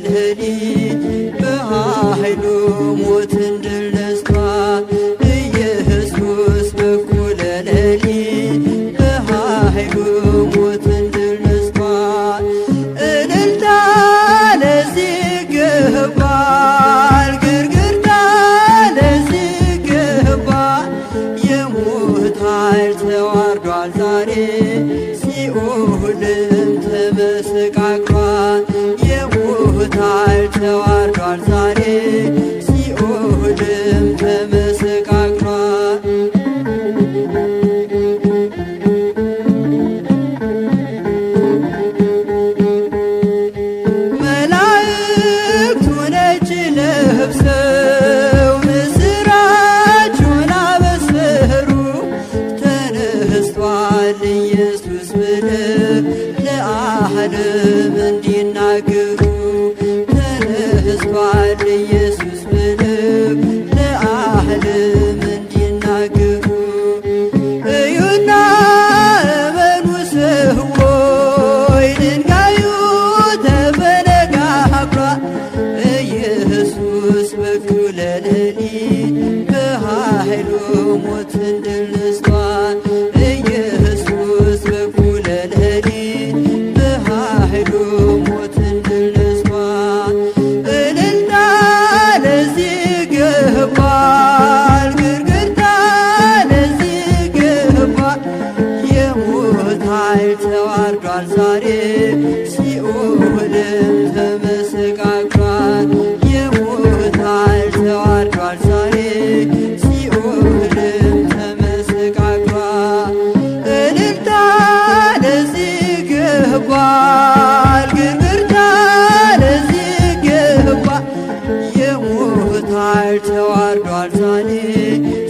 ሌሊት በኃይሉ ሞትን ድል ነስቷል። ኢየሱስ በኩለ ሌሊት በኃይሉ ሞትን ድል ነስቷል። እልልታ ለዚህ ይገባል፣ ግርግርታ ለዚህ ይገባል። የሞት ኃይል ተዋርዷል ዛሬ ሲኦልም ተመሰቃቅሏል። የሞት ኃይል ተዋርዷል ዛሬ ሲኦልም ተመሰቃቅሏል። መላእክቱ ነጭ ለብሰው ምስራቹን አበሰሩ። ተነስቷል ኢየሱስ ብለው ለዓለም እንዲናገሩ። ተነስቷል ኢየሱስ ብለው ለዓለም እንዲናገሩ። እዩና እመኑ ሰዎች ድንጋዩ ተፈነቃቅሏል። ኢየሱስ በኩለ ሌሊት በኃይሉ ሞትን ድል ነስቷል። ኢየሱስ በኩለ ሌሊት በኃይሉ ሞትን ድል ነስቷል። እልልታ ለዚህ ይገባል፣ ግርግርታ ለዚህ ይገባል። የሞት ኃይል ተዋርዷል ዛሬ ሲኦልም ተመሰቃቅሏል። የሞት ኃይል ተዋርዷል ዛሬ ሲኦልም ተመሰቃቅሏል። እልልታ ለዚህ ይገባል፣ ግርግርታ ለዚህ ይገባል። የሞት ኃይል ተዋርዷል ዛሬ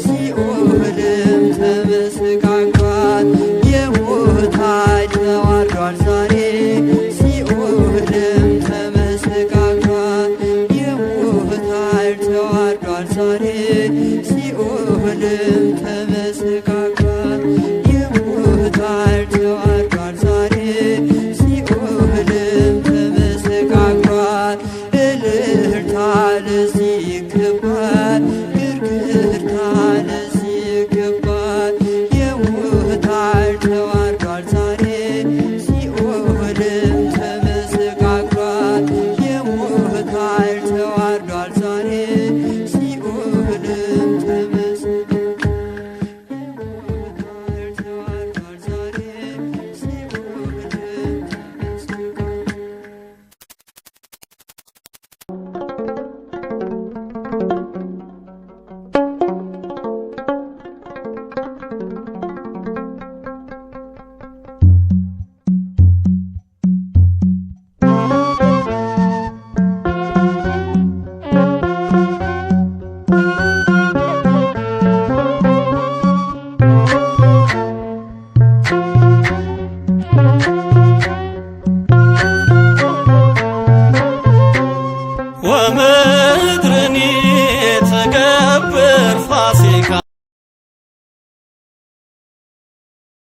ሲኦልም ተመሰቃቅሏል። የሞት ኃይል ተዋርዷል ዛሬ ሲኦልም ተመሰቃቅሏል። የሞት ኃይል ተዋርዷል ዛሬ ሲኦልም ተመሰቃቅሏል። የሞት ኃይል ተዋርዷል ዛሬ ሲኦልም ተመሰቃቅሏል። እልልታ ለዚህ ይገባል፣ ግርግርታ ለዚህ ይገባል። የሞት ኃይል ተዋርዷል ዛሬ ሲኦልም ተመሰቃቅሏል። የሞት ኃይል ተዋርዷል ዛሬ ሲኦልም ተመሰቃቅሏል። የሞት ኃይል ተዋርዷል ዛሬ ሲኦልም ተመሰቃቅሏል። ወምድርኒ ተገ